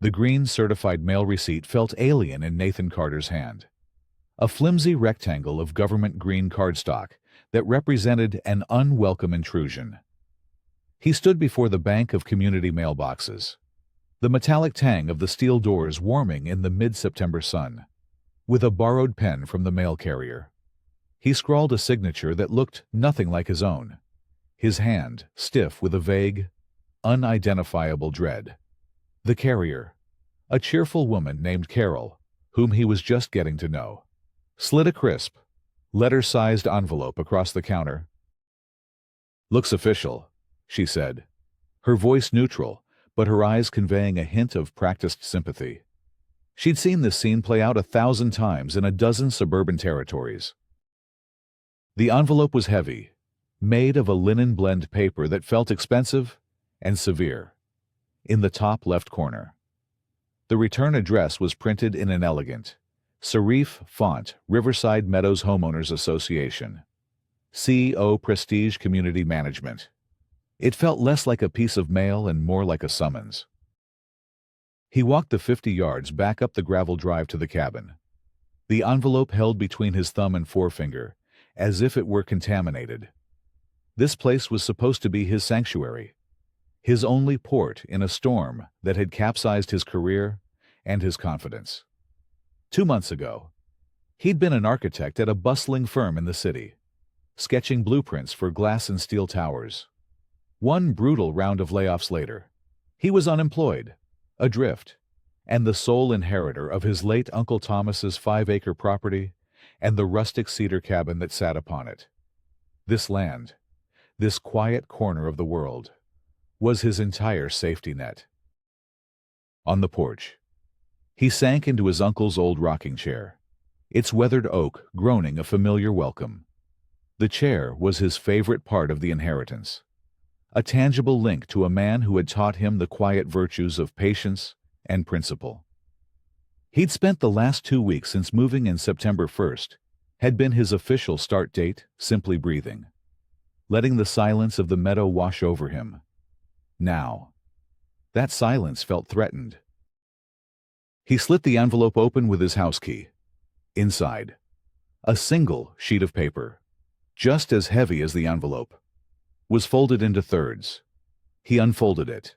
The green certified mail receipt felt alien in Nathan Carter's hand. A flimsy rectangle of government green cardstock that represented an unwelcome intrusion. He stood before the bank of community mailboxes, the metallic tang of the steel doors warming in the mid-September sun. With a borrowed pen from the mail carrier, he scrawled a signature that looked nothing like his own, his hand stiff with a vague, unidentifiable dread. The carrier, a cheerful woman named Carol, whom he was just getting to know, slid a crisp, letter-sized envelope across the counter. "Looks official," she said, her voice neutral, but her eyes conveying a hint of practiced sympathy. She'd seen this scene play out 1,000 times in a dozen suburban territories. The envelope was heavy, made of a linen blend paper that felt expensive and severe. In the top left corner, the return address was printed in an elegant, serif font, Riverside Meadows Homeowners Association, CO Prestige Community Management. It felt less like a piece of mail and more like a summons. He walked the 50 yards back up the gravel drive to the cabin, the envelope held between his thumb and forefinger, as if it were contaminated. This place was supposed to be his sanctuary, his only port in a storm that had capsized his career and his confidence. 2 months ago, he'd been an architect at a bustling firm in the city, sketching blueprints for glass and steel towers. One brutal round of layoffs later, he was unemployed, adrift, and the sole inheritor of his late Uncle Thomas's 5-acre property and the rustic cedar cabin that sat upon it. This land, this quiet corner of the world, was his entire safety net. On the porch, he sank into his uncle's old rocking chair, its weathered oak groaning a familiar welcome. The chair was his favorite part of the inheritance, a tangible link to a man who had taught him the quiet virtues of patience and principle. He'd spent the last 2 weeks since moving in September 1st, had been his official start date, simply breathing, letting the silence of the meadow wash over him. Now, that silence felt threatened. He slit the envelope open with his house key. Inside, a single sheet of paper, just as heavy as the envelope, was folded into thirds. He unfolded it.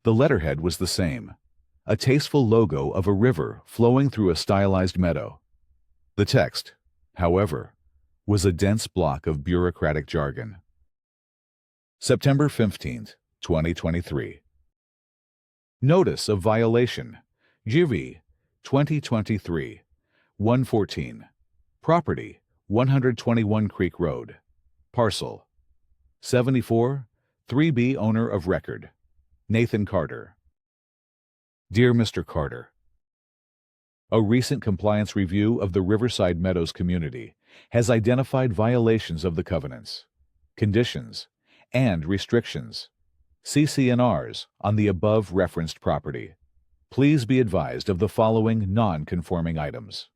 The letterhead was the same, a tasteful logo of a river flowing through a stylized meadow. The text, however, was a dense block of bureaucratic jargon. September 15th, 2023. Notice of violation. GV 2023 114. Property 121 Creek Road. Parcel 74 3B. Owner of record Nathan Carter. Dear Mr. Carter, a recent compliance review of the Riverside Meadows community has identified violations of the covenants, conditions, and restrictions, CC&Rs, on the above referenced property. Please be advised of the following non-conforming items.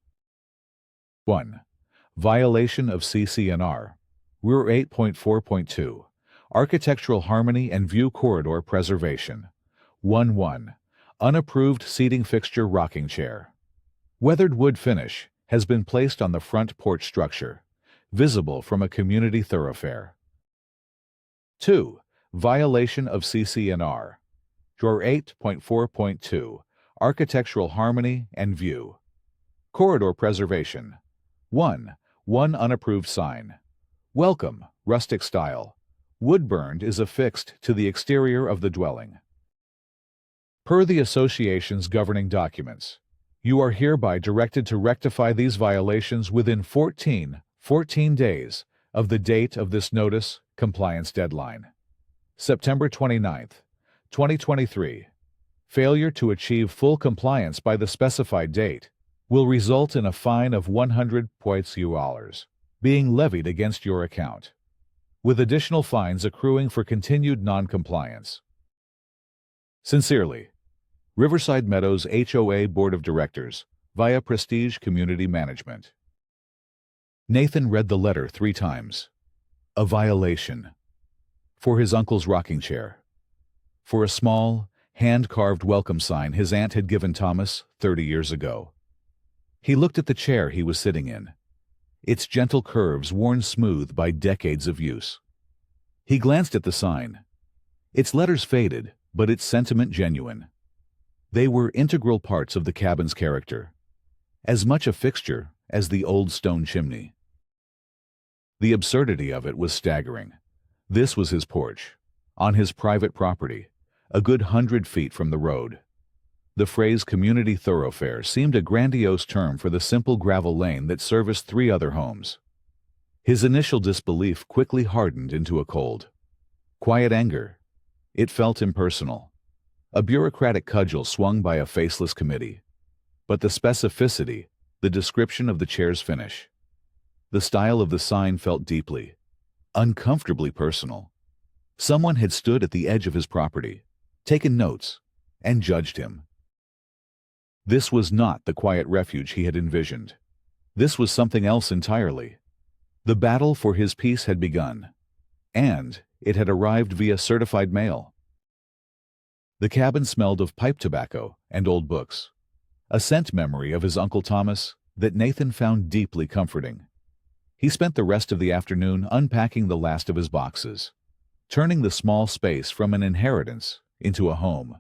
1. Violation of CC&R. Rule 8.4.2. Architectural harmony and view corridor preservation. 1.1. Unapproved seating fixture rocking chair. Weathered wood finish has been placed on the front porch structure, visible from a community thoroughfare. 2. Violation of CC&R. Drawer 8.4.2. Architectural harmony and view. Corridor preservation. 1. One unapproved sign. Welcome, rustic style. Wood burned is affixed to the exterior of the dwelling. Per the association's governing documents, you are hereby directed to rectify these violations within 14 days of the date of this notice compliance deadline. September 29th, 2023. Failure to achieve full compliance by the specified date will result in a fine of $100 being levied against your account, with additional fines accruing for continued non-compliance. Sincerely, Riverside Meadows HOA Board of Directors, via Prestige Community Management. Nathan read the letter 3 times. A violation. For his uncle's rocking chair. For a small, hand-carved welcome sign his aunt had given Thomas 30 years ago. He looked at the chair he was sitting in, its gentle curves worn smooth by decades of use. He glanced at the sign. Its letters faded, but its sentiment genuine. They were integral parts of the cabin's character, as much a fixture as the old stone chimney. The absurdity of it was staggering. This was his porch, on his private property, a good 100 feet from the road. The phrase community thoroughfare seemed a grandiose term for the simple gravel lane that serviced 3 other homes. His initial disbelief quickly hardened into a cold, quiet anger. It felt impersonal, a bureaucratic cudgel swung by a faceless committee. But the specificity, the description of the chair's finish, the style of the sign felt deeply, uncomfortably personal. Someone had stood at the edge of his property, taken notes, and judged him. This was not the quiet refuge he had envisioned. This was something else entirely. The battle for his peace had begun, and it had arrived via certified mail. The cabin smelled of pipe tobacco and old books, a scent memory of his Uncle Thomas that Nathan found deeply comforting. He spent the rest of the afternoon unpacking the last of his boxes, turning the small space from an inheritance into a home.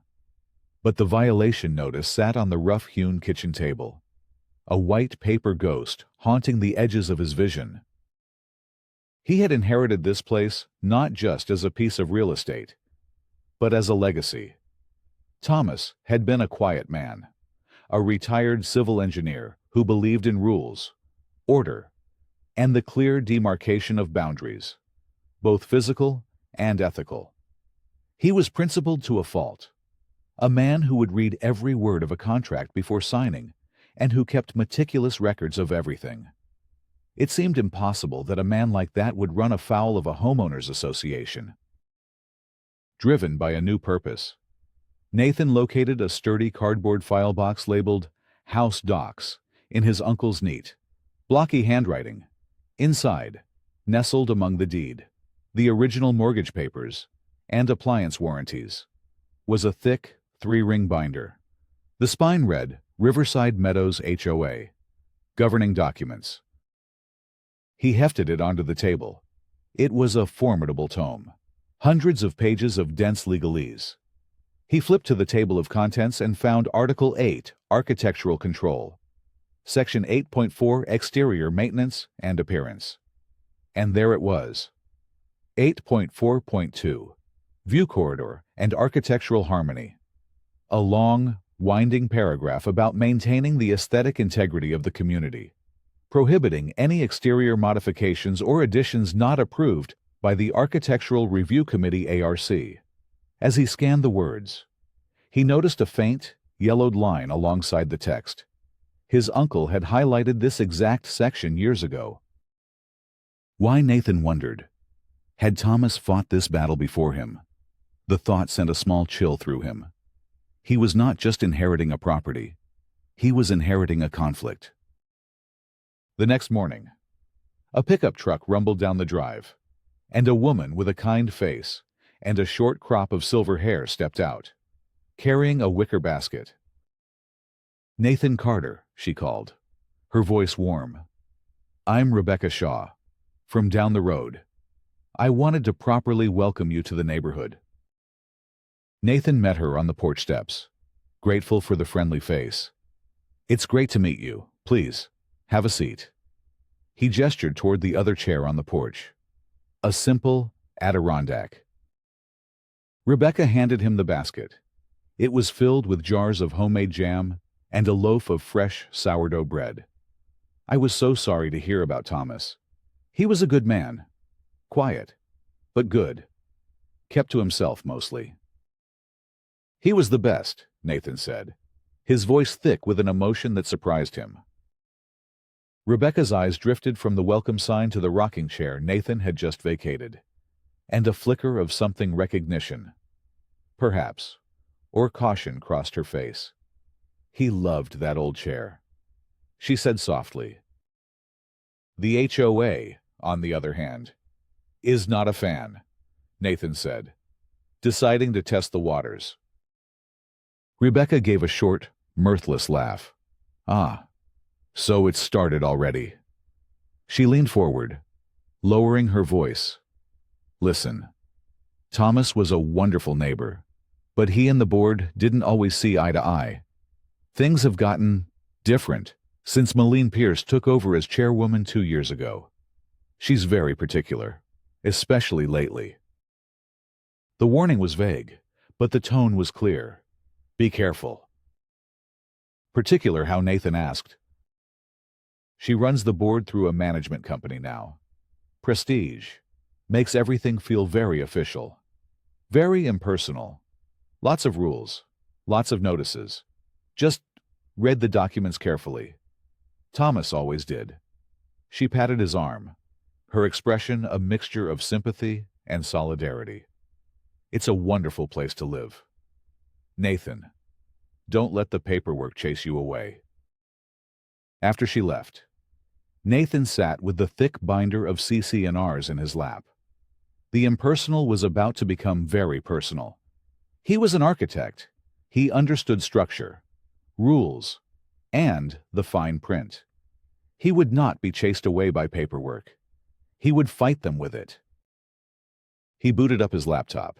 But the violation notice sat on the rough-hewn kitchen table, a white paper ghost haunting the edges of his vision. He had inherited this place not just as a piece of real estate, but as a legacy. Thomas had been a quiet man, a retired civil engineer who believed in rules, order, and the clear demarcation of boundaries, both physical and ethical. He was principled to a fault, a man who would read every word of a contract before signing and who kept meticulous records of everything. It seemed impossible that a man like that would run afoul of a homeowners association. Driven by a new purpose, Nathan located a sturdy cardboard file box labeled House Docs in his uncle's neat, blocky handwriting. Inside, nestled among the deed, the original mortgage papers, and appliance warranties, was a thick 3-ring binder. The spine read, Riverside Meadows HOA, Governing Documents. He hefted it onto the table. It was a formidable tome, hundreds of pages of dense legalese. He flipped to the table of contents and found Article 8, Architectural Control, Section 8.4, Exterior Maintenance and Appearance. And there it was. 8.4.2, View Corridor and Architectural Harmony. A long, winding paragraph about maintaining the aesthetic integrity of the community, prohibiting any exterior modifications or additions not approved by the Architectural Review Committee ARC. As he scanned the words, he noticed a faint, yellowed line alongside the text. His uncle had highlighted this exact section years ago. Why, Nathan wondered. Had Thomas fought this battle before him? The thought sent a small chill through him. He was not just inheriting a property. He was inheriting a conflict. The next morning, a pickup truck rumbled down the drive, and a woman with a kind face and a short crop of silver hair stepped out, carrying a wicker basket. Nathan Carter, she called, her voice warm. I'm Rebecca Shaw, from down the road. I wanted to properly welcome you to the neighborhood. Nathan met her on the porch steps, grateful for the friendly face. It's great to meet you. Please, have a seat. He gestured toward the other chair on the porch. A simple Adirondack. Rebecca handed him the basket. It was filled with jars of homemade jam and a loaf of fresh sourdough bread. I was so sorry to hear about Thomas. He was a good man. Quiet, but good. Kept to himself mostly. He was the best, Nathan said, his voice thick with an emotion that surprised him. Rebecca's eyes drifted from the welcome sign to the rocking chair Nathan had just vacated, and a flicker of something recognition, perhaps, or caution crossed her face. He loved that old chair. She said softly. The HOA, on the other hand, is not a fan, Nathan said, deciding to test the waters. Rebecca gave a short, mirthless laugh. Ah, so it started already. She leaned forward, lowering her voice. Listen, Thomas was a wonderful neighbor, but he and the board didn't always see eye to eye. Things have gotten different since Malene Pierce took over as chairwoman 2 years ago. She's very particular, especially lately. The warning was vague, but the tone was clear. Be careful. Particular how Nathan asked. She runs the board through a management company now. Prestige. Makes everything feel very official. Very impersonal. Lots of rules. Lots of notices. Just read the documents carefully. Thomas always did. She patted his arm, her expression a mixture of sympathy and solidarity. It's a wonderful place to live. Nathan, don't let the paperwork chase you away. After she left, Nathan sat with the thick binder of CC&Rs in his lap. The impersonal was about to become very personal. He was an architect. He understood structure, rules, and the fine print. He would not be chased away by paperwork. He would fight them with it. He booted up his laptop,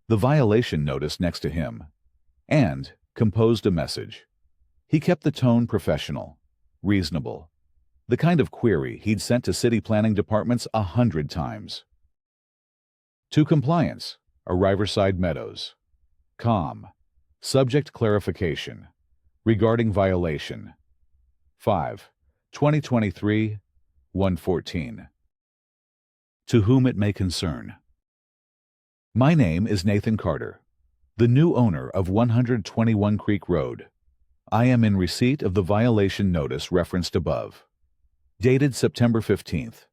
the violation notice next to him, and composed a message. He kept the tone professional, reasonable, the kind of query he'd sent to city planning departments 100 times. To compliance, Riverside Meadows. COM. Subject clarification. Regarding violation. 5/2023/114. To whom it may concern. My name is Nathan Carter, the new owner of 121 Creek Road. I am in receipt of the violation notice referenced above. Dated September 15th.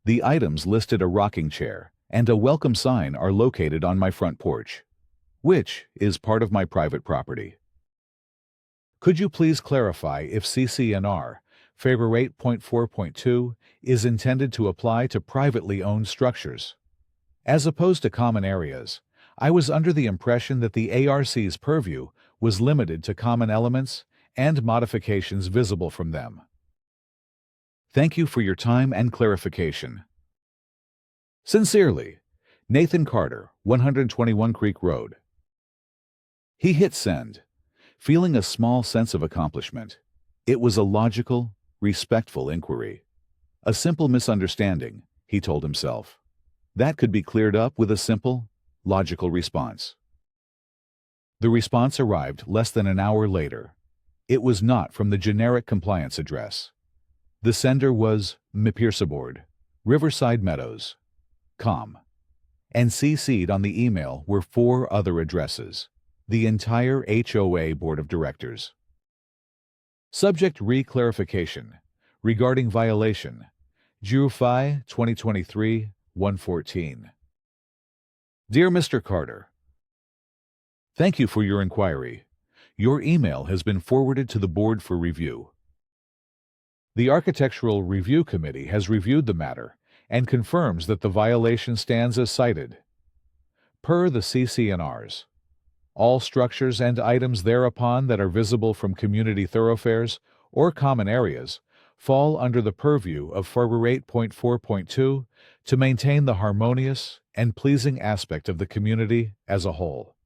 The items listed: a rocking chair and a welcome sign are located on my front porch, which is part of my private property. Could you please clarify if CC&R Favor 8.4.2 is intended to apply to privately owned structures? As opposed to common areas, I was under the impression that the ARC's purview was limited to common elements and modifications visible from them. Thank you for your time and clarification. Sincerely, Nathan Carter, 121 Creek Road. He hit send, feeling a small sense of accomplishment. It was a logical, respectful inquiry. A simple misunderstanding, he told himself. That could be cleared up with a simple, logical response. The response arrived less than an hour later. It was not from the generic compliance address. The sender was Pierce Board, Riverside Meadows, COM. And CC'd on the email were 4 other addresses, the entire HOA Board of Directors. Subject re-clarification regarding violation, July 2023/114. Dear Mr. Carter, thank you for your inquiry. Your email has been forwarded to the board for review. The Architectural Review Committee has reviewed the matter and confirms that the violation stands as cited. Per the CC&Rs, all structures and items thereupon that are visible from community thoroughfares or common areas fall under the purview of Favor 8.4.2 to maintain the harmonious and pleasing aspect of the community as a whole.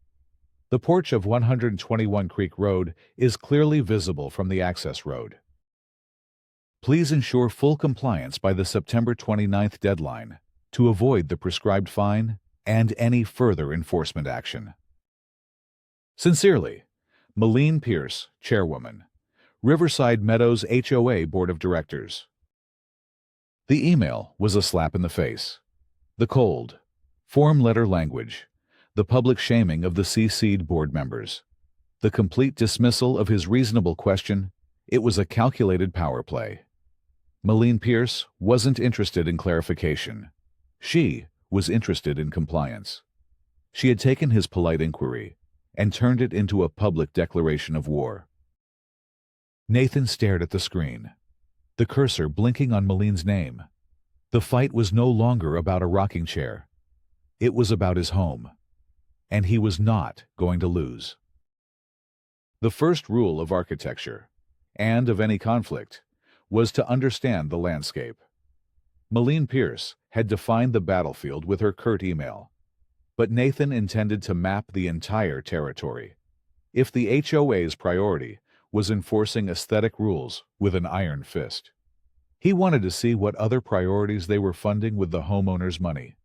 The porch of 121 Creek Road is clearly visible from the access road. Please ensure full compliance by the September 29th deadline to avoid the prescribed fine and any further enforcement action. Sincerely, Malene Pierce, Chairwoman, Riverside Meadows HOA Board of Directors. The email was a slap in the face. The cold, form letter language, the public shaming of the CC'd board members, the complete dismissal of his reasonable question, it was a calculated power play. Malene Pierce wasn't interested in clarification. She was interested in compliance. She had taken his polite inquiry and turned it into a public declaration of war. Nathan stared at the screen, the cursor blinking on Malene's name. The fight was no longer about a rocking chair. It was about his home, and he was not going to lose. The first rule of architecture, and of any conflict, was to understand the landscape. Malene Pierce had defined the battlefield with her curt email, but Nathan intended to map the entire territory. If the HOA's priority was enforcing aesthetic rules with an iron fist, he wanted to see what other priorities they were funding with the homeowner's money.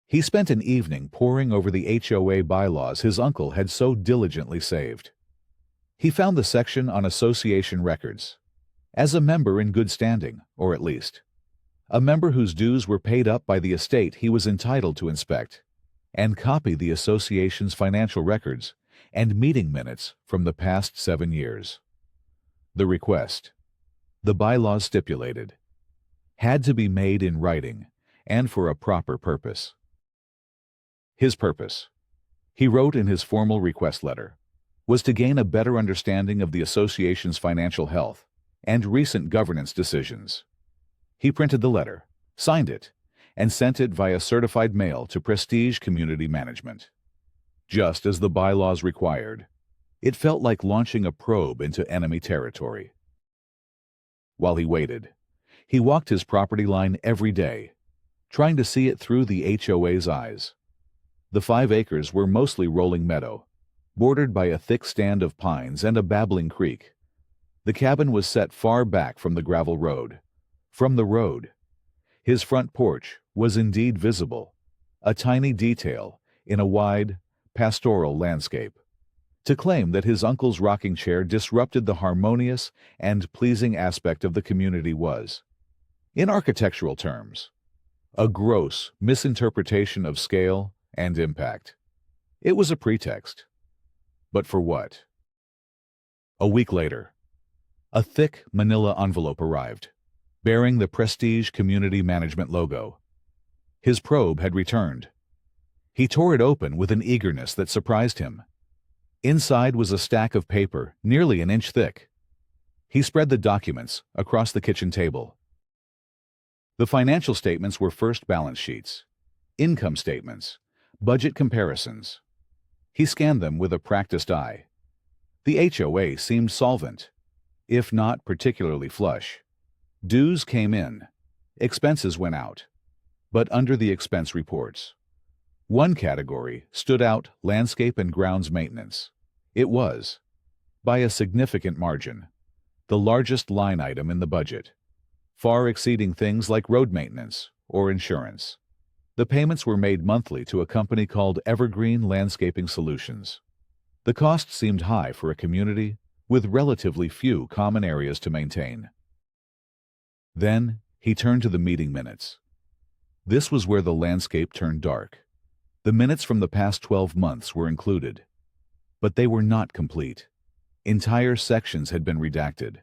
He spent an evening poring over the HOA bylaws his uncle had so diligently saved. He found the section on association records. As a member in good standing, or at least a member whose dues were paid up by the estate, he was entitled to inspect and copy the association's financial records and meeting minutes from the past 7 years. The request, the bylaws stipulated, had to be made in writing and for a proper purpose. His purpose, he wrote in his formal request letter, was to gain a better understanding of the association's financial health and recent governance decisions. He printed the letter, signed it, and sent it via certified mail to Prestige Community Management. Just as the bylaws required, it felt like launching a probe into enemy territory. While he waited, he walked his property line every day, trying to see it through the HOA's eyes. The 5 acres were mostly rolling meadow, bordered by a thick stand of pines and a babbling creek. The cabin was set far back from the gravel road. From the road, his front porch was indeed visible, a tiny detail in a wide, pastoral landscape. To claim that his uncle's rocking chair disrupted the harmonious and pleasing aspect of the community was, in architectural terms, a gross misinterpretation of scale and impact. It was a pretext. But for what? A week later, a thick manila envelope arrived, bearing the Prestige Community Management logo. His probe had returned. He tore it open with an eagerness that surprised him. Inside was a stack of paper nearly an inch thick. He spread the documents across the kitchen table. The financial statements were first balance sheets, income statements, budget comparisons. He scanned them with a practiced eye. The HOA seemed solvent, if not particularly flush. Dues came in, expenses went out, but under the expense reports, one category stood out: landscape and grounds maintenance. It was, by a significant margin, the largest line item in the budget, far exceeding things like road maintenance or insurance. The payments were made monthly to a company called Evergreen Landscaping Solutions. The cost seemed high for a community with relatively few common areas to maintain. Then he turned to the meeting minutes. This was where the landscape turned dark. The minutes from the past 12 months were included, but they were not complete. Entire sections had been redacted,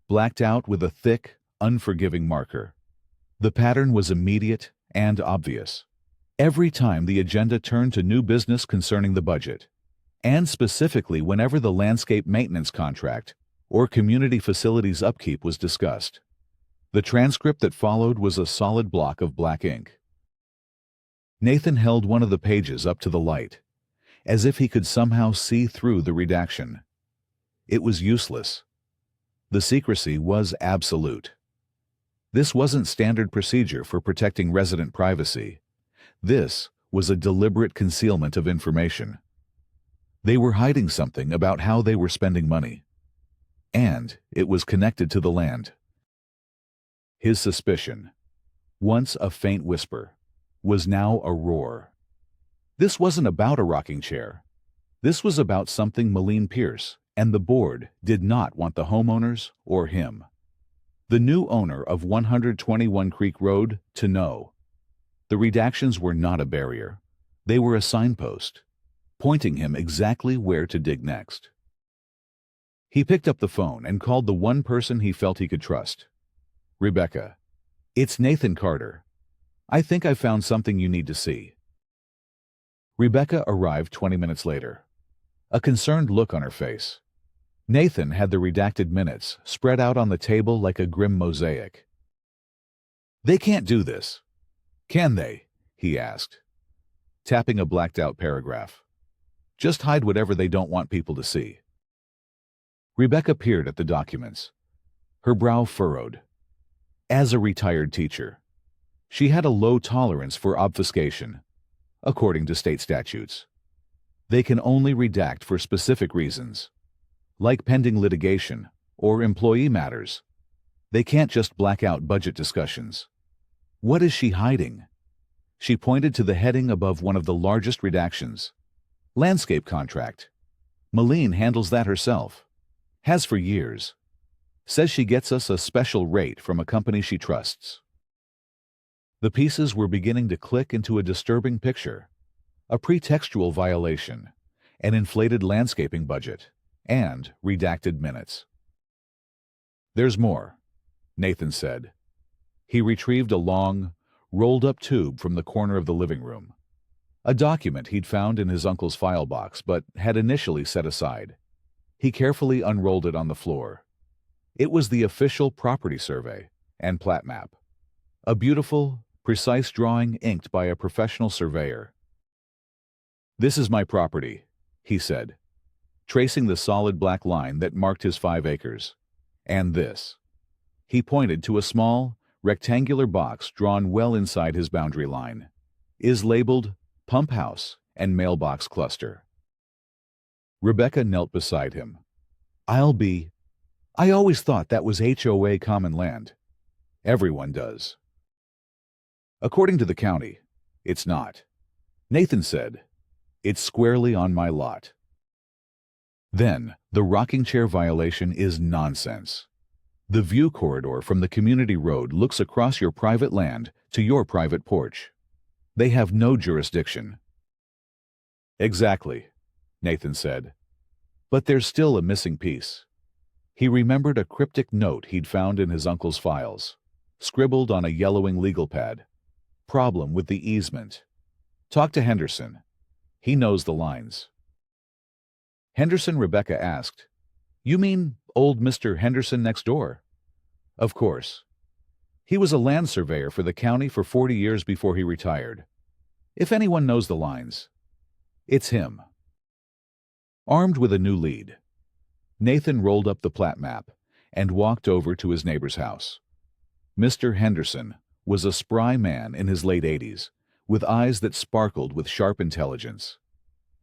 blacked out with a thick, unforgiving marker. The pattern was immediate and obvious. Every time the agenda turned to new business concerning the budget, and specifically whenever the landscape maintenance contract or community facilities upkeep was discussed, the transcript that followed was a solid block of black ink. Nathan held one of the pages up to the light, as if he could somehow see through the redaction. It was useless. The secrecy was absolute. This wasn't standard procedure for protecting resident privacy. This was a deliberate concealment of information. They were hiding something about how they were spending money, and it was connected to the land. His suspicion, once a faint whisper, was now a roar. This wasn't about a rocking chair. This was about something Malene Pierce and the board did not want the homeowners or him, the new owner of 121 Creek Road, to know. The redactions were not a barrier. They were a signpost, pointing him exactly where to dig next. He picked up the phone and called the one person he felt he could trust. "Rebecca, it's Nathan Carter. I think I've found something you need to see." Rebecca arrived 20 minutes later, a concerned look on her face. Nathan had the redacted minutes spread out on the table like a grim mosaic. "They can't do this, can they?" he asked, tapping a blacked-out paragraph. "Just hide whatever they don't want people to see." Rebecca peered at the documents, her brow furrowed. As a retired teacher, she had a low tolerance for obfuscation, according to state statutes. They can only redact for specific reasons, like pending litigation or employee matters. They can't just black out budget discussions. What is she hiding? She pointed to the heading above one of the largest redactions. Landscape contract. Malene handles that herself. Has for years. Says she gets us a special rate from a company she trusts. The pieces were beginning to click into a disturbing picture. A pretextual violation, an inflated landscaping budget, and redacted minutes. There's more, Nathan said. He retrieved a long, rolled-up tube from the corner of the living room. A document he'd found in his uncle's file box but had initially set aside. He carefully unrolled it on the floor. It was the official property survey and plat map. A beautiful, precise drawing inked by a professional surveyor. "This is my property," he said, tracing the solid black line that marked his 5 acres. "And this." He pointed to a small, rectangular box drawn well inside his boundary line. "Is labeled Pump House and Mailbox Cluster." Rebecca knelt beside him. I always thought that was HOA common land." "Everyone does." "According to the county, it's not," Nathan said. "It's squarely on my lot." "Then, the rocking chair violation is nonsense. The view corridor from the community road looks across your private land to your private porch. They have no jurisdiction." "Exactly," Nathan said. "But there's still a missing piece." He remembered a cryptic note he'd found in his uncle's files, scribbled on a yellowing legal pad. "Problem with the easement. Talk to Henderson. He knows the lines." "Henderson?" Rebecca asked. "You mean old Mr. Henderson next door?" "Of course. He was a land surveyor for the county for 40 years before he retired. If anyone knows the lines, it's him." Armed with a new lead, Nathan rolled up the plat map and walked over to his neighbor's house. Mr. Henderson was a spry man in his late 80s, with eyes that sparkled with sharp intelligence.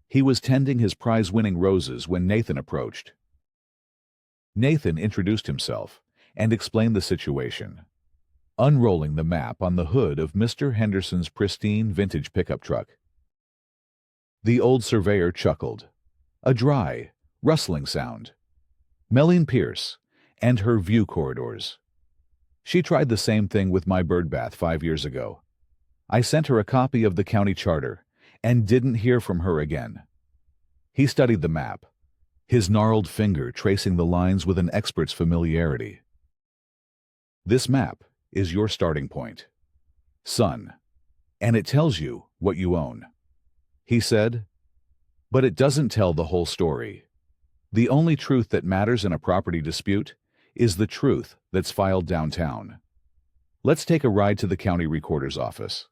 He was tending his prize-winning roses when Nathan approached. Nathan introduced himself and explained the situation, unrolling the map on the hood of Mr. Henderson's pristine vintage pickup truck. The old surveyor chuckled, a dry, rustling sound. "Melene Pierce and her view corridors. She tried the same thing with my bird bath 5 years ago. I sent her a copy of the county charter and didn't hear from her again." He studied the map, his gnarled finger tracing the lines with an expert's familiarity. "This map is your starting point, son, and it tells you what you own," he said. "But it doesn't tell the whole story. The only truth that matters in a property dispute is the truth that's filed downtown. Let's take a ride to the county recorder's office.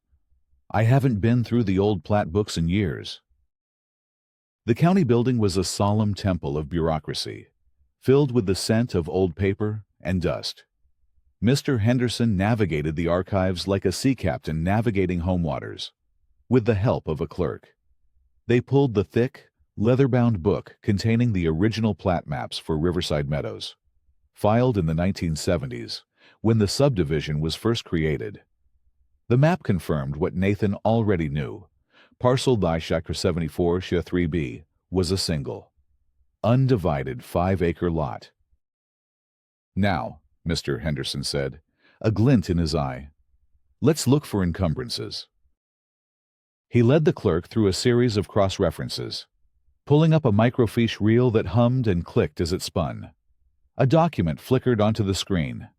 I haven't been through the old plat books in years." The county building was a solemn temple of bureaucracy, filled with the scent of old paper and dust. Mr. Henderson navigated the archives like a sea captain navigating home waters, with the help of a clerk. They pulled the thick, leather-bound book containing the original plat maps for Riverside Meadows, filed in the 1970s, when the subdivision was first created. The map confirmed what Nathan already knew. Parcel 3B was a single, undivided 5-acre lot. "Now," Mr. Henderson said, a glint in his eye, "let's look for encumbrances." He led the clerk through a series of cross-references, pulling up a microfiche reel that hummed and clicked as it spun. A document flickered onto the screen,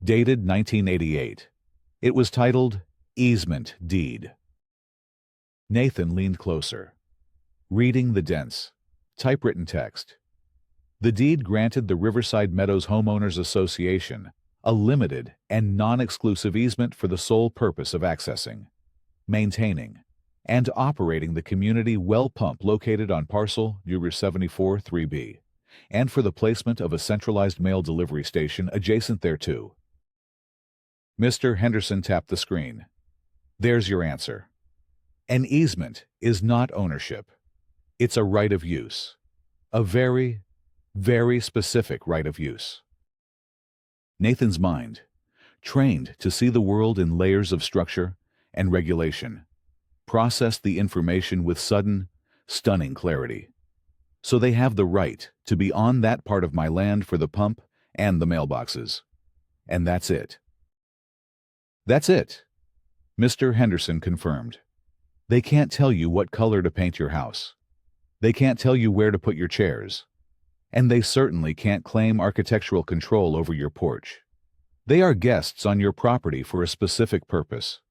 dated 1988. It was titled Easement Deed. Nathan leaned closer, reading the dense, typewritten text. The deed granted the Riverside Meadows Homeowners Association a limited and non-exclusive easement for the sole purpose of accessing, maintaining, and operating the community well pump located on parcel number 74 3B and for the placement of a centralized mail delivery station adjacent thereto. Mr. Henderson tapped the screen. There's your answer. An easement is not ownership. It's a right of use. A very, very specific right of use. Nathan's mind, trained to see the world in layers of structure and regulation, processed the information with sudden, stunning clarity. So they have the right to be on that part of my land for the pump and the mailboxes. And that's it. That's it, Mr. Henderson confirmed. They can't tell you what color to paint your house. They can't tell you where to put your chairs. And they certainly can't claim architectural control over your porch. They are guests on your property for a specific purpose.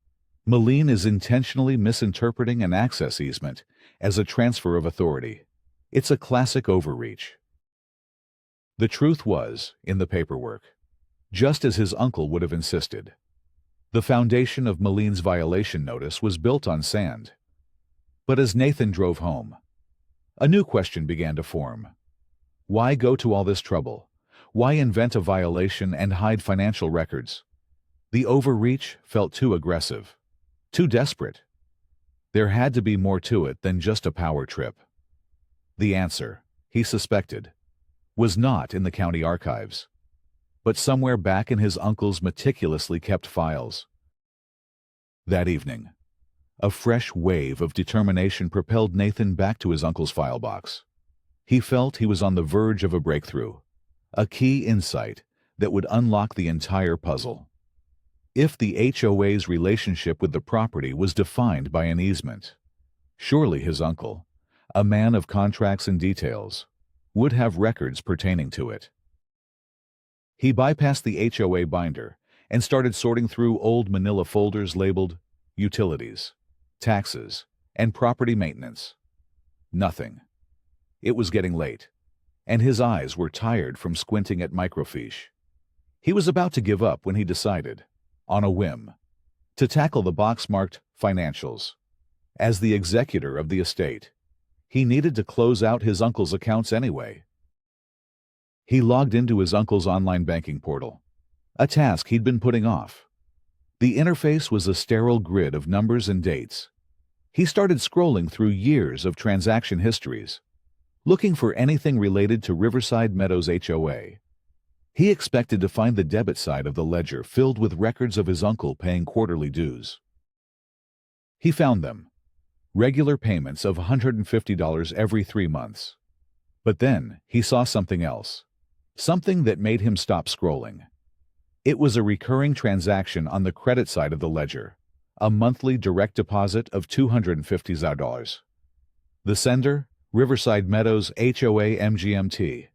Moline is intentionally misinterpreting an access easement as a transfer of authority. It's a classic overreach. The truth was in the paperwork, just as his uncle would have insisted. The foundation of Moline's violation notice was built on sand. But as Nathan drove home, a new question began to form. Why go to all this trouble? Why invent a violation and hide financial records? The overreach felt too aggressive, too desperate. There had to be more to it than just a power trip. The answer, he suspected, was not in the county archives, but somewhere back in his uncle's meticulously kept files. That evening, a fresh wave of determination propelled Nathan back to his uncle's file box. He felt he was on the verge of a breakthrough, a key insight that would unlock the entire puzzle. If the HOA's relationship with the property was defined by an easement, surely his uncle, a man of contracts and details, would have records pertaining to it. He bypassed the HOA binder and started sorting through old manila folders labeled utilities, taxes, and property maintenance. Nothing. It was getting late, and his eyes were tired from squinting at microfiche. He was about to give up when he decided, on a whim, to tackle the box marked Financials. As the executor of the estate, he needed to close out his uncle's accounts anyway. He logged into his uncle's online banking portal, a task he'd been putting off. The interface was a sterile grid of numbers and dates. He started scrolling through years of transaction histories, looking for anything related to Riverside Meadows HOA. He expected to find the debit side of the ledger filled with records of his uncle paying quarterly dues. He found them. Regular payments of $150 every 3 months. But then he saw something else. Something that made him stop scrolling. It was a recurring transaction on the credit side of the ledger, a monthly direct deposit of $250. The sender, Riverside Meadows HOA MGMT.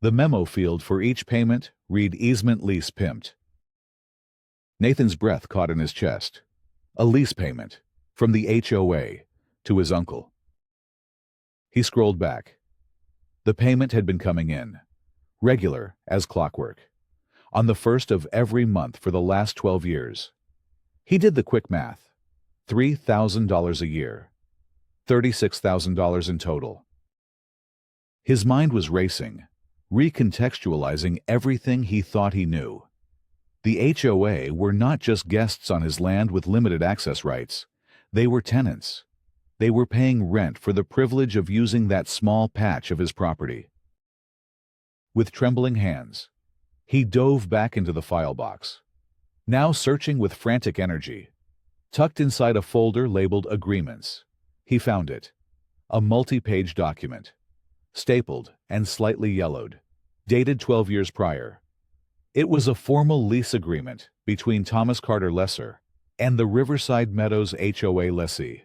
The memo field for each payment read easement lease pimped. Nathan's breath caught in his chest. A lease payment from the HOA to his uncle. He scrolled back. The payment had been coming in, regular as clockwork, on the first of every month for the last 12 years. He did the quick math. $3,000 a year. $36,000 in total. His mind was racing, recontextualizing everything he thought he knew. The HOA were not just guests on his land with limited access rights. They were tenants. They were paying rent for the privilege of using that small patch of his property. With trembling hands, he dove back into the file box, now searching with frantic energy. Tucked inside a folder labeled Agreements, he found it. A multi-page document, stapled and slightly yellowed, dated 12 years prior. It was a formal lease agreement between Thomas Carter Lesser and the Riverside Meadows HOA lessee.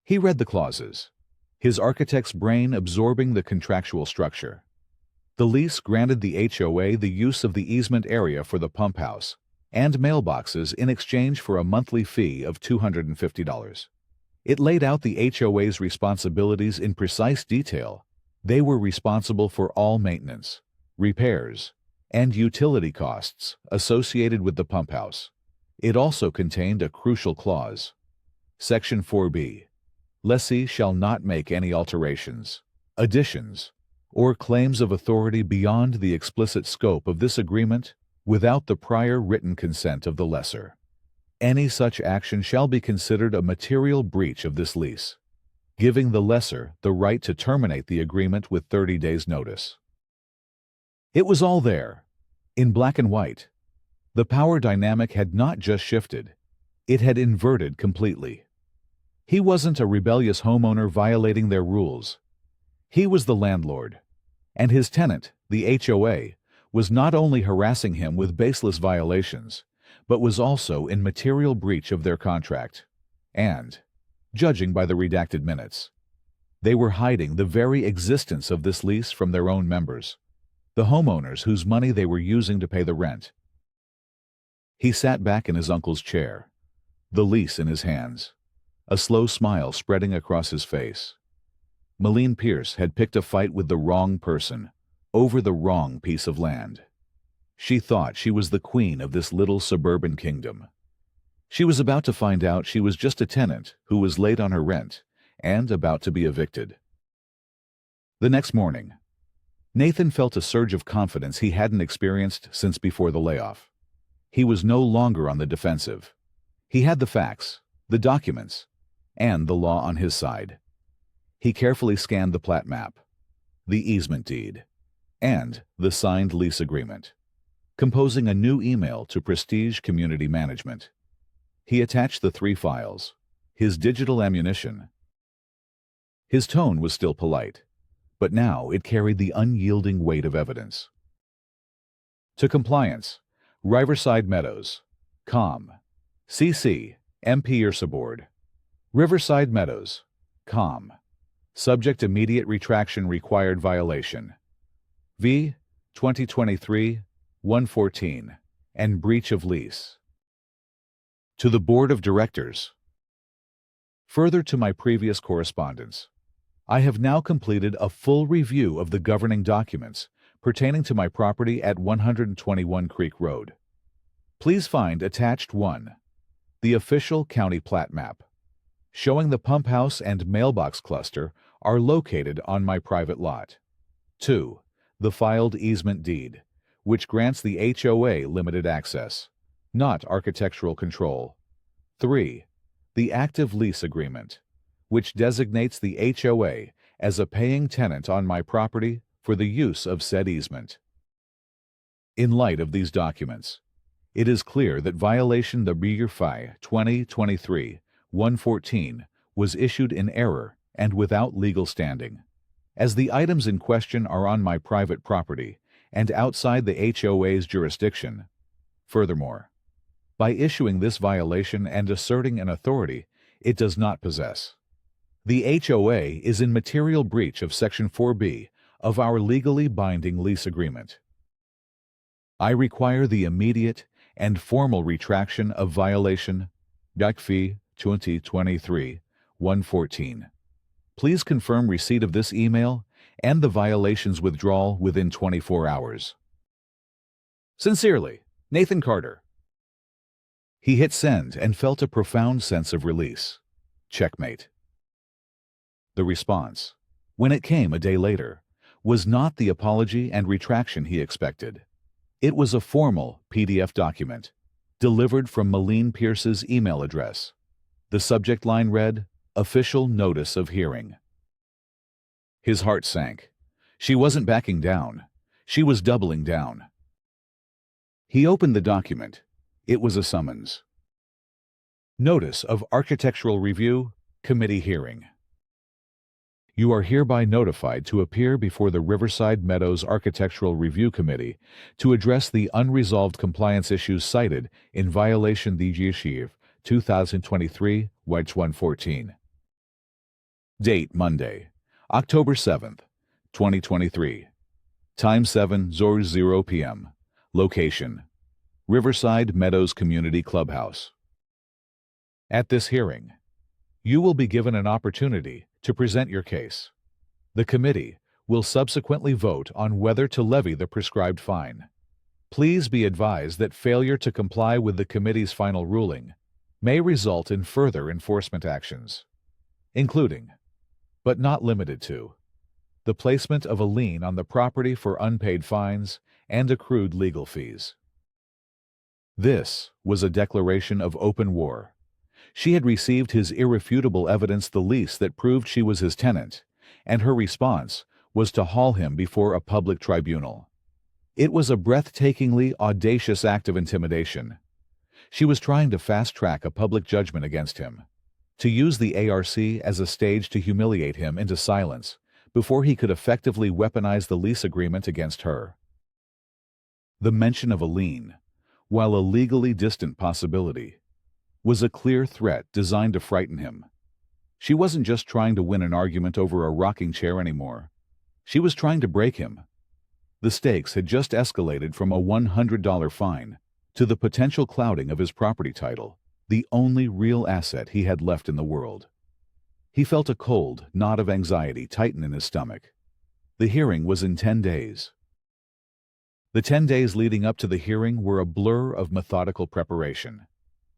He read the clauses, his architect's brain absorbing the contractual structure. The lease granted the HOA the use of the easement area for the pump house and mailboxes in exchange for a monthly fee of $250. It laid out the HOA's responsibilities in precise detail. They were responsible for all maintenance, repairs, and utility costs associated with the pump house. It also contained a crucial clause. Section 4B. Lessee shall not make any alterations, additions, or claims of authority beyond the explicit scope of this agreement without the prior written consent of the lessor. Any such action shall be considered a material breach of this lease, giving the lessor the right to terminate the agreement with 30 days' notice. It was all there, in black and white. The power dynamic had not just shifted, it had inverted completely. He wasn't a rebellious homeowner violating their rules. He was the landlord, and his tenant, the HOA, was not only harassing him with baseless violations, but was also in material breach of their contract. And, judging by the redacted minutes, they were hiding the very existence of this lease from their own members, the homeowners whose money they were using to pay the rent. He sat back in his uncle's chair, the lease in his hands, a slow smile spreading across his face. Malene Pierce had picked a fight with the wrong person over the wrong piece of land. She thought she was the queen of this little suburban kingdom. She was about to find out she was just a tenant who was late on her rent and about to be evicted. The next morning, Nathan felt a surge of confidence he hadn't experienced since before the layoff. He was no longer on the defensive. He had the facts, the documents, and the law on his side. He carefully scanned the plat map, the easement deed, and the signed lease agreement, composing a new email to Prestige Community Management. He attached the 3 files, his digital ammunition. His tone was still polite, but now it carried the unyielding weight of evidence. To compliance, Riverside Meadows, COM, CC, MP Ursa Board. Riverside Meadows, COM, subject immediate retraction required violation. V. 2023-114, and breach of lease. To the Board of Directors. Further to my previous correspondence, I have now completed a full review of the governing documents pertaining to my property at 121 Creek Road. Please find attached 1, the official county plat map, showing the pump house and mailbox cluster are located on my private lot. 2, the filed easement deed, which grants the HOA limited access, not architectural control. 3, the active lease agreement, which designates the HOA as a paying tenant on my property for the use of said easement. In light of these documents, it is clear that violation the BRFI 2023-114 was issued in error and without legal standing, as the items in question are on my private property and outside the HOA's jurisdiction. Furthermore, by issuing this violation and asserting an authority it does not possess, the HOA is in material breach of Section 4B of our legally binding lease agreement. I require the immediate and formal retraction of violation BRFI 2023-114. Please confirm receipt of this email and the violation's withdrawal within 24 hours. Sincerely, Nathan Carter. He hit send and felt a profound sense of release. Checkmate. The response, when it came a day later, was not the apology and retraction he expected. It was a formal PDF document, delivered from Malene Pierce's email address. The subject line read, "Official Notice of Hearing." His heart sank. She wasn't backing down. She was doubling down. He opened the document. It was a summons. Notice of Architectural Review, Committee Hearing. You are hereby notified to appear before the Riverside Meadows Architectural Review Committee to address the unresolved compliance issues cited in violation the GSHIV 2023-114. Date Monday, October 7th, 2023. Time 7:00 p.m. Location, Riverside Meadows Community Clubhouse. At this hearing, you will be given an opportunity to present your case. The committee will subsequently vote on whether to levy the prescribed fine. Please be advised that failure to comply with the committee's final ruling may result in further enforcement actions, including, but not limited to, the placement of a lien on the property for unpaid fines and accrued legal fees. This was a declaration of open war. She had received his irrefutable evidence, the lease that proved she was his tenant, and her response was to haul him before a public tribunal. It was a breathtakingly audacious act of intimidation. She was trying to fast-track a public judgment against him, to use the ARC as a stage to humiliate him into silence before he could effectively weaponize the lease agreement against her. The mention of a lien, while a legally distant possibility, was a clear threat designed to frighten him. She wasn't just trying to win an argument over a rocking chair anymore. She was trying to break him. The stakes had just escalated from a $100 fine to the potential clouding of his property title, the only real asset he had left in the world. He felt a cold knot of anxiety tighten in his stomach. The hearing was in 10 days. The 10 days leading up to the hearing were a blur of methodical preparation.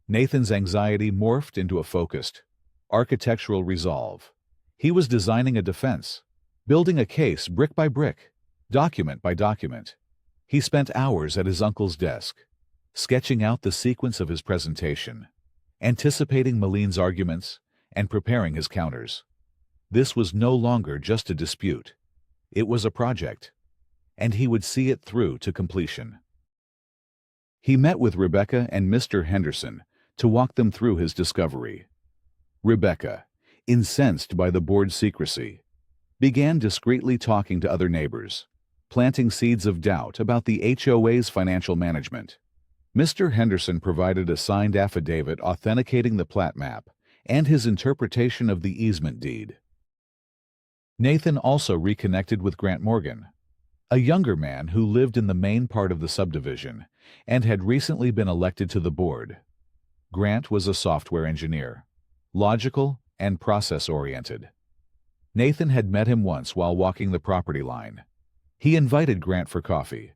Nathan's anxiety morphed into a focused, architectural resolve. He was designing a defense, building a case brick by brick, document by document. He spent hours at his uncle's desk, sketching out the sequence of his presentation, anticipating Maline's arguments, and preparing his counters. This was no longer just a dispute. It was a project, and he would see it through to completion. He met with Rebecca and Mr. Henderson to walk them through his discovery. Rebecca, incensed by the board's secrecy, began discreetly talking to other neighbors, planting seeds of doubt about the HOA's financial management. Mr. Henderson provided a signed affidavit authenticating the plat map and his interpretation of the easement deed. Nathan also reconnected with Grant Morgan, a younger man who lived in the main part of the subdivision and had recently been elected to the board. Grant was a software engineer, logical and process-oriented. Nathan had met him once while walking the property line. He invited Grant for coffee,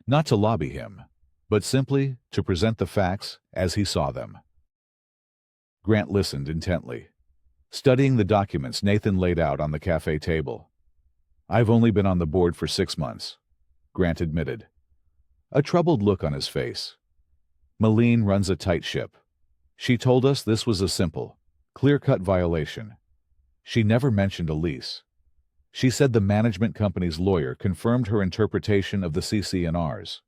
not to lobby him, but simply to present the facts as he saw them. Grant listened intently, studying the documents Nathan laid out on the cafe table. "I've only been on the board for 6 months," Grant admitted, a troubled look on his face. "Maline runs a tight ship. She told us this was a simple, clear-cut violation. She never mentioned a lease. She said the management company's lawyer confirmed her interpretation of the CC&Rs.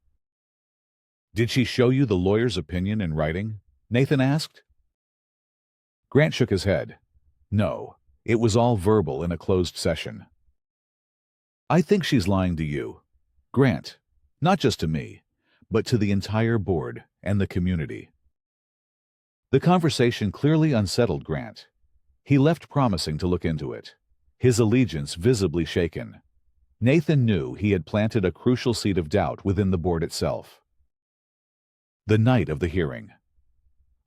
"Did she show you the lawyer's opinion in writing?" Nathan asked. Grant shook his head. "No, it was all verbal in a closed session." "I think she's lying to you, Grant, not just to me, but to the entire board and the community." The conversation clearly unsettled Grant. He left promising to look into it, his allegiance visibly shaken. Nathan knew he had planted a crucial seed of doubt within the board itself. The night of the hearing,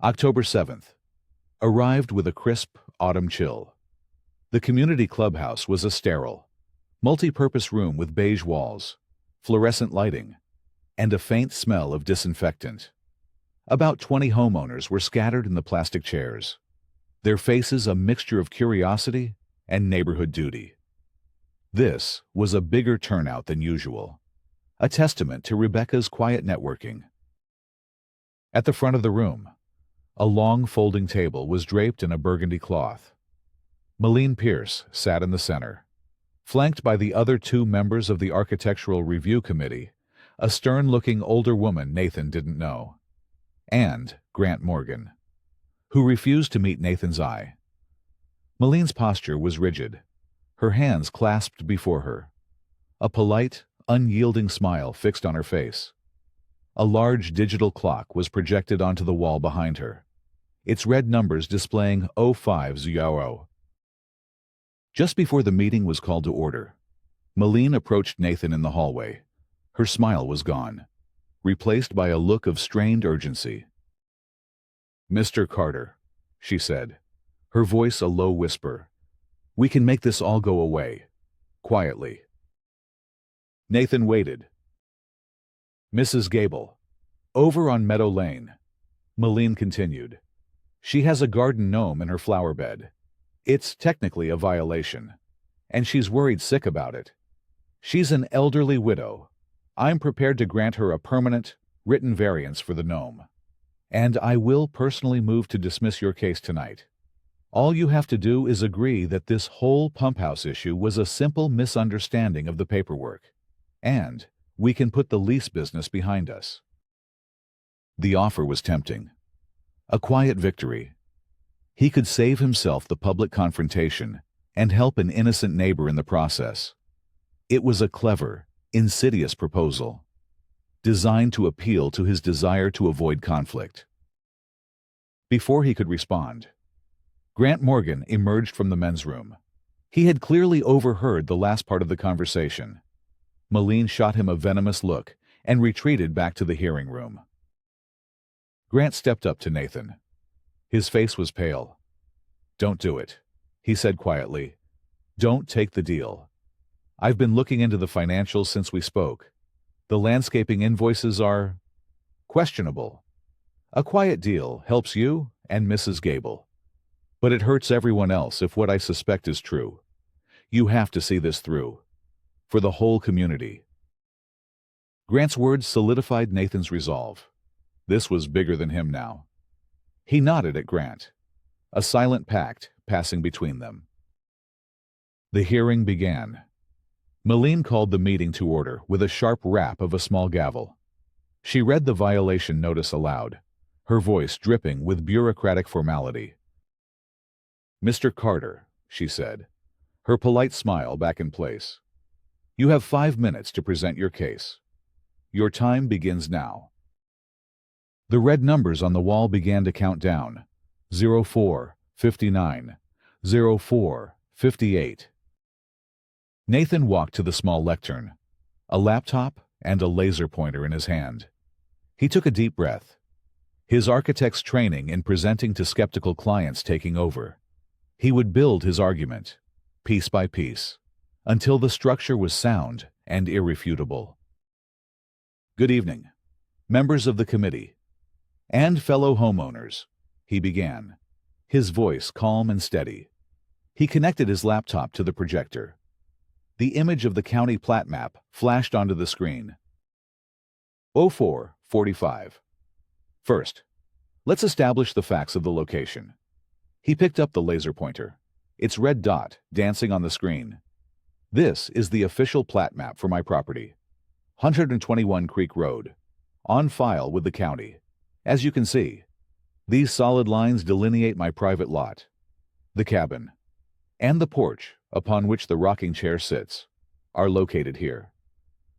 October 7th, arrived with a crisp autumn chill. The community clubhouse was a sterile, multi-purpose room with beige walls, fluorescent lighting, and a faint smell of disinfectant. About 20 homeowners were scattered in the plastic chairs, their faces a mixture of curiosity and neighborhood duty. This was a bigger turnout than usual, a testament to Rebecca's quiet networking. At the front of the room, a long folding table was draped in a burgundy cloth. Maline Pierce sat in the center, flanked by the other 2 members of the Architectural Review Committee, a stern-looking older woman Nathan didn't know, and Grant Morgan, who refused to meet Nathan's eye. Maline's posture was rigid, her hands clasped before her, a polite, unyielding smile fixed on her face. A large digital clock was projected onto the wall behind her, its red numbers displaying 0500. Just before the meeting was called to order, Maline approached Nathan in the hallway. Her smile was gone, replaced by a look of strained urgency. "Mr. Carter," she said, her voice a low whisper, "we can make this all go away, quietly." Nathan waited. "Mrs. Gable, over on Meadow Lane," Maline continued. "She has a garden gnome in her flower bed. It's technically a violation, and she's worried sick about it. She's an elderly widow. I'm prepared to grant her a permanent, written variance for the gnome. And I will personally move to dismiss your case tonight. All you have to do is agree that this whole pump house issue was a simple misunderstanding of the paperwork. And we can put the lease business behind us. The offer was tempting. A quiet victory. He could save himself the public confrontation and help an innocent neighbor in the process. It was a clever, insidious proposal, designed to appeal to his desire to avoid conflict. Before he could respond, Grant Morgan emerged from the men's room. He had clearly overheard the last part of the conversation. Malene shot him a venomous look and retreated back to the hearing room. Grant stepped up to Nathan. His face was pale. "Don't do it," he said quietly. "Don't take the deal. I've been looking into the financials since we spoke. The landscaping invoices are questionable. A quiet deal helps you and Mrs. Gable. But it hurts everyone else if what I suspect is true. You have to see this through. For the whole community." Grant's words solidified Nathan's resolve. This was bigger than him now. He nodded at Grant, a silent pact passing between them. The hearing began. Malene called the meeting to order with a sharp rap of a small gavel. She read the violation notice aloud, her voice dripping with bureaucratic formality. "Mr. Carter," she said, her polite smile back in place. "You have 5 minutes to present your case. Your time begins now." The red numbers on the wall began to count down. 04:59, 04:58. Nathan walked to the small lectern, a laptop and a laser pointer in his hand. He took a deep breath, his architect's training in presenting to skeptical clients taking over. He would build his argument, piece by piece, until the structure was sound and irrefutable. "Good evening, members of the committee, and fellow homeowners," he began, his voice calm and steady. He connected his laptop to the projector. The image of the county plat map flashed onto the screen. 04:45. First, let's establish the facts of the location. He picked up the laser pointer, its red dot dancing on the screen. "This is the official plat map for my property, 121 Creek Road, on file with the county. As you can see, these solid lines delineate my private lot, the cabin, and the porch upon which the rocking chair sits, are located here.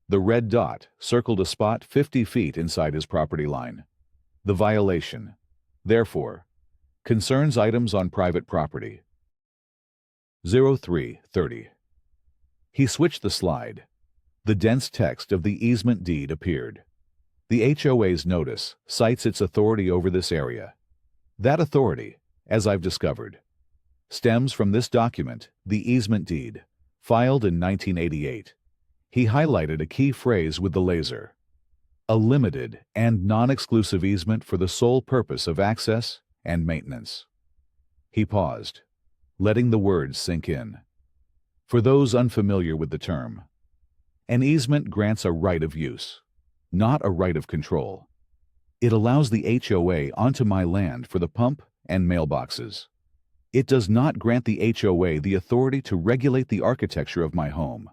The red dot circled a spot 50 feet inside his property line. The violation, therefore, concerns items on private property." 03:30. He switched the slide. The dense text of the easement deed appeared. The HOA's notice cites its authority over this area. That authority, as I've discovered, stems from this document, the easement deed, filed in 1988. He highlighted a key phrase with the laser. "A limited and non-exclusive easement for the sole purpose of access and maintenance." He paused, letting the words sink in. For those unfamiliar with the term, an easement grants a right of use, not a right of control. It allows the HOA onto my land for the pump and mailboxes. It does not grant the HOA the authority to regulate the architecture of my home.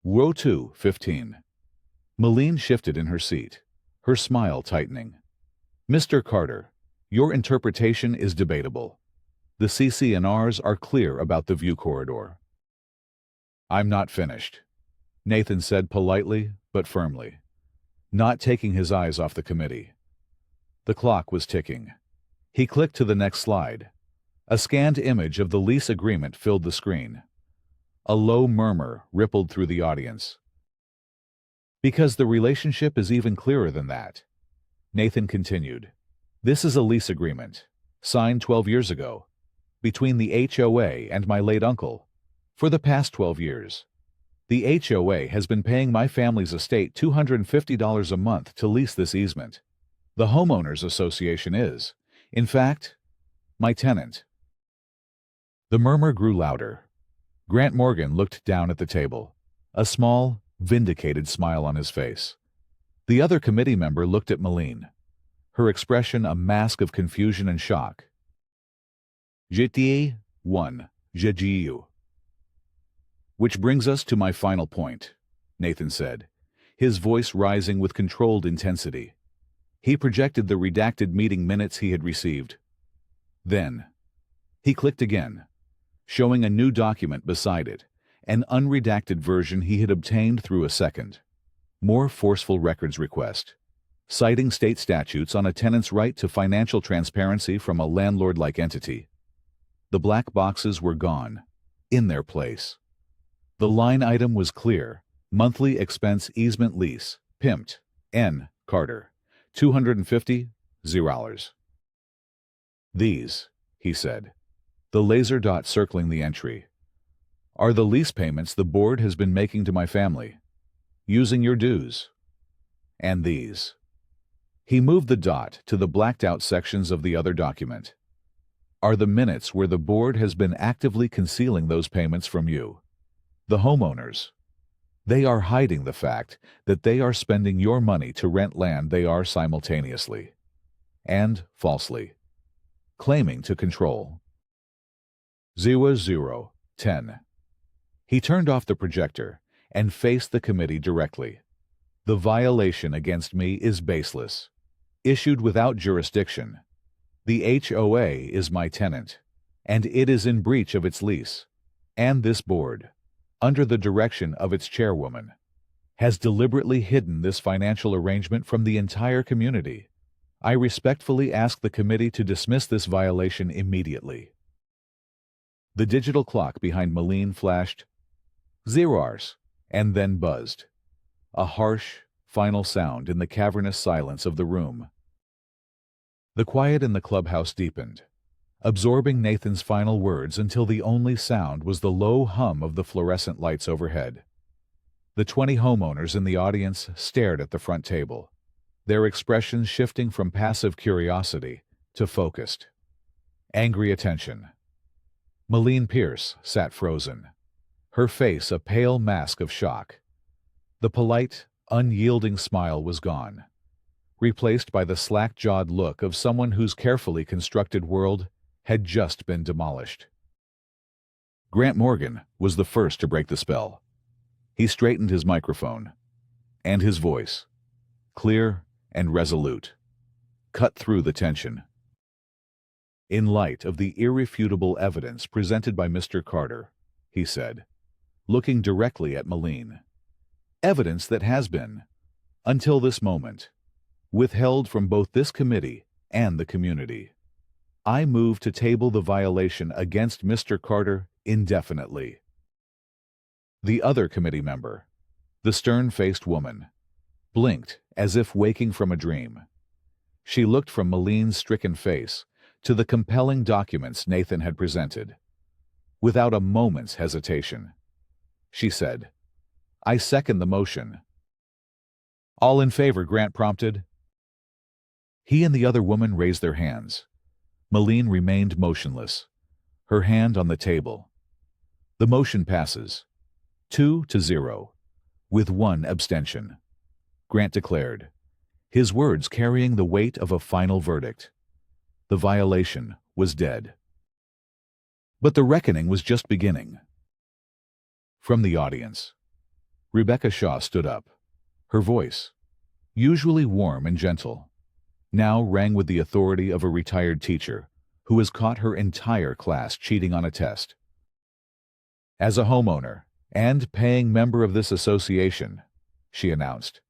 02:15. Malene shifted in her seat, her smile tightening. "Mr. Carter, your interpretation is debatable. The CC&Rs are clear about the view corridor." "I'm not finished," Nathan said politely but firmly, not taking his eyes off the committee. The clock was ticking. He clicked to the next slide. A scanned image of the lease agreement filled the screen. A low murmur rippled through the audience. "Because the relationship is even clearer than that," Nathan continued. "This is a lease agreement, signed 12 years ago, between the HOA and my late uncle. For the past 12 years, the HOA has been paying my family's estate $250 a month to lease this easement. The Homeowners Association is, in fact, my tenant." The murmur grew louder. Grant Morgan looked down at the table, a small, vindicated smile on his face. The other committee member looked at Malene, her expression a mask of confusion and shock. GTA 1. JGU. Which brings us to my final point, Nathan said, his voice rising with controlled intensity. He projected the redacted meeting minutes he had received. Then, he clicked again, showing a new document beside it, an unredacted version he had obtained through a second, more forceful records request, citing state statutes on a tenant's right to financial transparency from a landlord-like entity. The black boxes were gone, in their place. The line item was clear: monthly expense easement lease, pimped, N. Carter, $250. These, he said, the laser dot circling the entry, are the lease payments the board has been making to my family, using your dues. And these. He moved the dot to the blacked-out sections of the other document, are the minutes where the board has been actively concealing those payments from you, the homeowners. They are hiding the fact that they are spending your money to rent land they are simultaneously, and falsely, claiming to control. 0010. He turned off the projector and faced the committee directly. The violation against me is baseless, issued without jurisdiction. The HOA is my tenant, and it is in breach of its lease, and this board, under the direction of its chairwoman, has deliberately hidden this financial arrangement from the entire community. I respectfully ask the committee to dismiss this violation immediately. The digital clock behind Malene flashed 0 hours and then buzzed, a harsh, final sound in the cavernous silence of the room. The quiet in the clubhouse deepened, absorbing Nathan's final words until the only sound was the low hum of the fluorescent lights overhead. The 20 homeowners in the audience stared at the front table, their expressions shifting from passive curiosity to focused, angry attention. Malene Pierce sat frozen, her face a pale mask of shock. The polite, unyielding smile was gone, replaced by the slack-jawed look of someone whose carefully constructed world had just been demolished. Grant Morgan was the first to break the spell. He straightened his microphone, and his voice, clear and resolute, cut through the tension. In light of the irrefutable evidence presented by Mr. Carter, he said, looking directly at Malene, evidence that has been, until this moment, withheld from both this committee and the community, I move to table the violation against Mr. Carter indefinitely. The other committee member, the stern-faced woman, blinked as if waking from a dream. She looked from Malene's stricken face to the compelling documents Nathan had presented. Without a moment's hesitation, she said, I second the motion. All in favor, Grant prompted. He and the other woman raised their hands. Malene remained motionless, her hand on the table. The motion passes, 2-0, with one abstention. Grant declared, his words carrying the weight of a final verdict. The violation was dead. But the reckoning was just beginning. From the audience, Rebecca Shaw stood up. Her voice, usually warm and gentle, now rang with the authority of a retired teacher who has caught her entire class cheating on a test. As a homeowner and paying member of this association, she announced,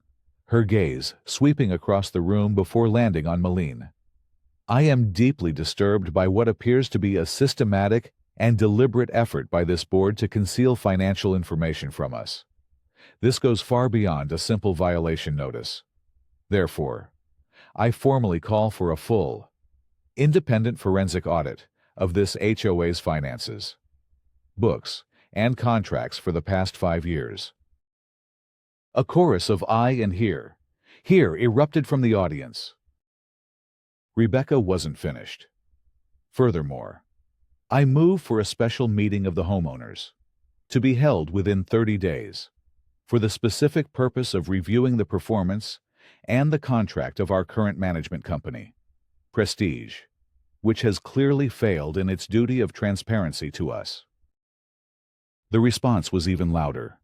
her gaze sweeping across the room before landing on Malene, I am deeply disturbed by what appears to be a systematic and deliberate effort by this board to conceal financial information from us. This goes far beyond a simple violation notice. Therefore, I formally call for a full, independent forensic audit of this HOA's finances, books, and contracts for the past 5 years. A chorus of "I" and "Here" erupted from the audience. Rebecca wasn't finished. Furthermore, I move for a special meeting of the homeowners, to be held within 30 days, for the specific purpose of reviewing the performance and the contract of our current management company, Prestige, which has clearly failed in its duty of transparency to us. The response was even louder,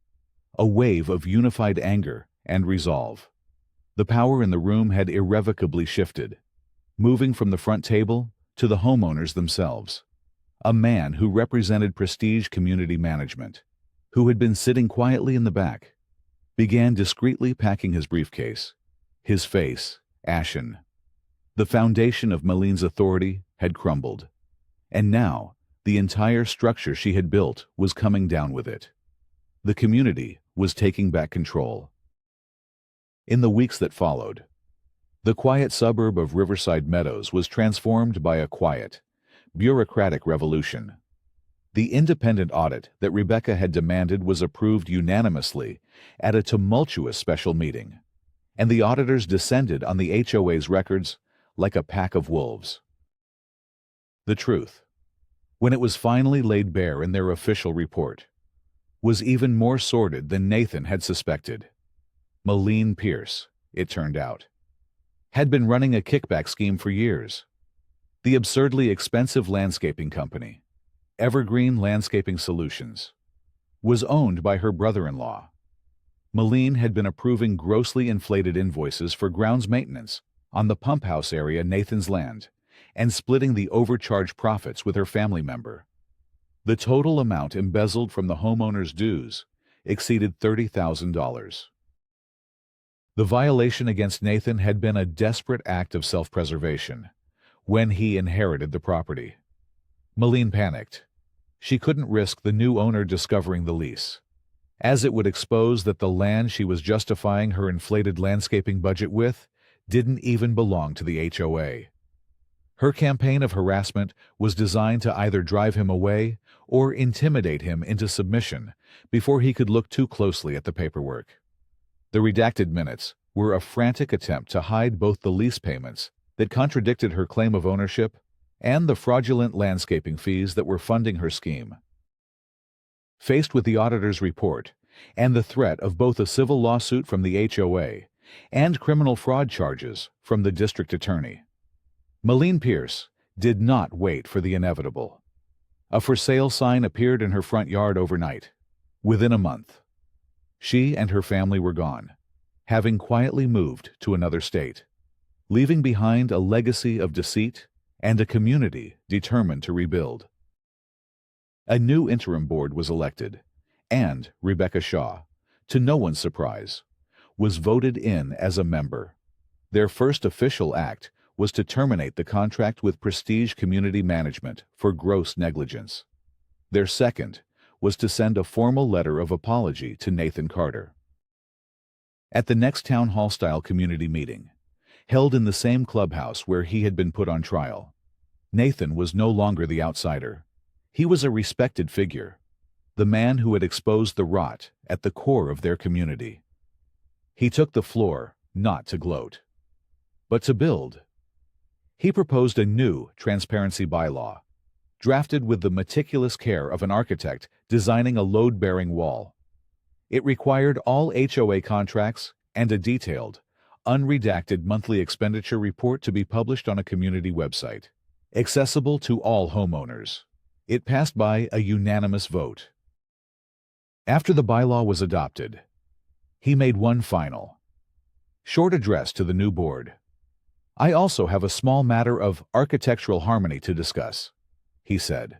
a wave of unified anger and resolve. The power in the room had irrevocably shifted, moving from the front table to the homeowners themselves. A man who represented Prestige Community Management, who had been sitting quietly in the back, began discreetly packing his briefcase, his face ashen. The foundation of Maline's authority had crumbled, and now the entire structure she had built was coming down with it. The community was taking back control. In the weeks that followed, the quiet suburb of Riverside Meadows was transformed by a quiet, bureaucratic revolution. The independent audit that Rebecca had demanded was approved unanimously at a tumultuous special meeting, and the auditors descended on the HOA's records like a pack of wolves. The truth, when it was finally laid bare in their official report, was even more sordid than Nathan had suspected. Maline Pierce, it turned out, had been running a kickback scheme for years. The absurdly expensive landscaping company, Evergreen Landscaping Solutions, was owned by her brother-in-law. Maline had been approving grossly inflated invoices for grounds maintenance on the pump house area Nathan's land and splitting the overcharged profits with her family member. The total amount embezzled from the homeowner's dues exceeded $30,000. The violation against Nathan had been a desperate act of self-preservation when he inherited the property. Maline panicked. She couldn't risk the new owner discovering the lease, as it would expose that the land she was justifying her inflated landscaping budget with didn't even belong to the HOA. Her campaign of harassment was designed to either drive him away or intimidate him into submission before he could look too closely at the paperwork. The redacted minutes were a frantic attempt to hide both the lease payments that contradicted her claim of ownership and the fraudulent landscaping fees that were funding her scheme. Faced with the auditor's report and the threat of both a civil lawsuit from the HOA and criminal fraud charges from the district attorney, Maline Pierce did not wait for the inevitable. A for sale sign appeared in her front yard overnight. Within a month, she and her family were gone, having quietly moved to another state, leaving behind a legacy of deceit and a community determined to rebuild. A new interim board was elected, and Rebecca Shaw, to no one's surprise, was voted in as a member. Their first official act was to terminate the contract with Prestige Community Management for gross negligence. Their second was to send a formal letter of apology to Nathan Carter. At the next town hall-style community meeting, held in the same clubhouse where he had been put on trial, Nathan was no longer the outsider. He was a respected figure, the man who had exposed the rot at the core of their community. He took the floor not to gloat, but to build. He proposed a new transparency bylaw, drafted with the meticulous care of an architect designing a load-bearing wall. It required all HOA contracts and a detailed, unredacted monthly expenditure report to be published on a community website, accessible to all homeowners. It passed by a unanimous vote. After the bylaw was adopted, he made one final, short address to the new board. "I also have a small matter of architectural harmony to discuss," he said,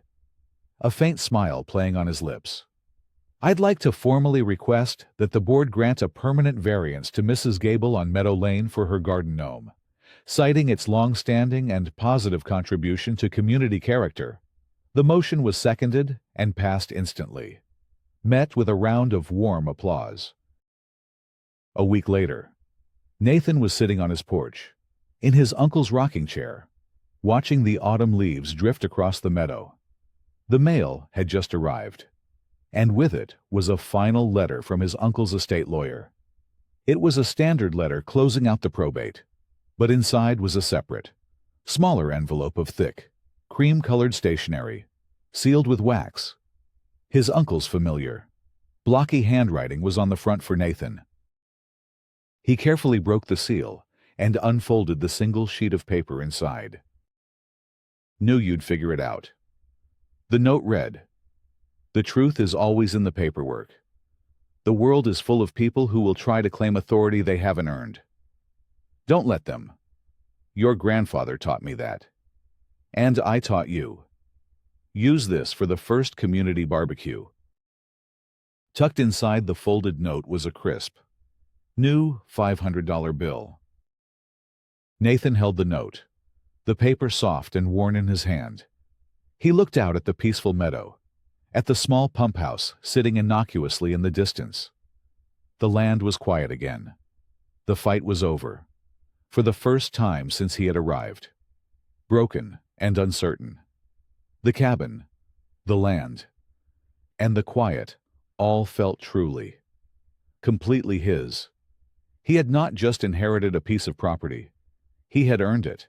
a faint smile playing on his lips. "I'd like to formally request that the board grant a permanent variance to Mrs. Gable on Meadow Lane for her garden gnome, citing its long-standing and positive contribution to community character." The motion was seconded and passed instantly, met with a round of warm applause. A week later, Nathan was sitting on his porch, in his uncle's rocking chair, watching the autumn leaves drift across the meadow. The mail had just arrived, and with it was a final letter from his uncle's estate lawyer. It was a standard letter closing out the probate, but inside was a separate, smaller envelope of thick, cream-colored stationery, sealed with wax. His uncle's familiar, blocky handwriting was on the front for Nathan. He carefully broke the seal and unfolded the single sheet of paper inside. Knew you'd figure it out. The note read, "The truth is always in the paperwork. The world is full of people who will try to claim authority they haven't earned. Don't let them. Your grandfather taught me that. And I taught you. Use this for the first community barbecue." Tucked inside the folded note was a crisp, new $500 bill. Nathan held the note, the paper soft and worn in his hand. He looked out at the peaceful meadow, at the small pump house sitting innocuously in the distance. The land was quiet again. The fight was over, for the first time since he had arrived. Broken and uncertain. The cabin, the land, and the quiet all felt truly, completely his. He had not just inherited a piece of property. He had earned it.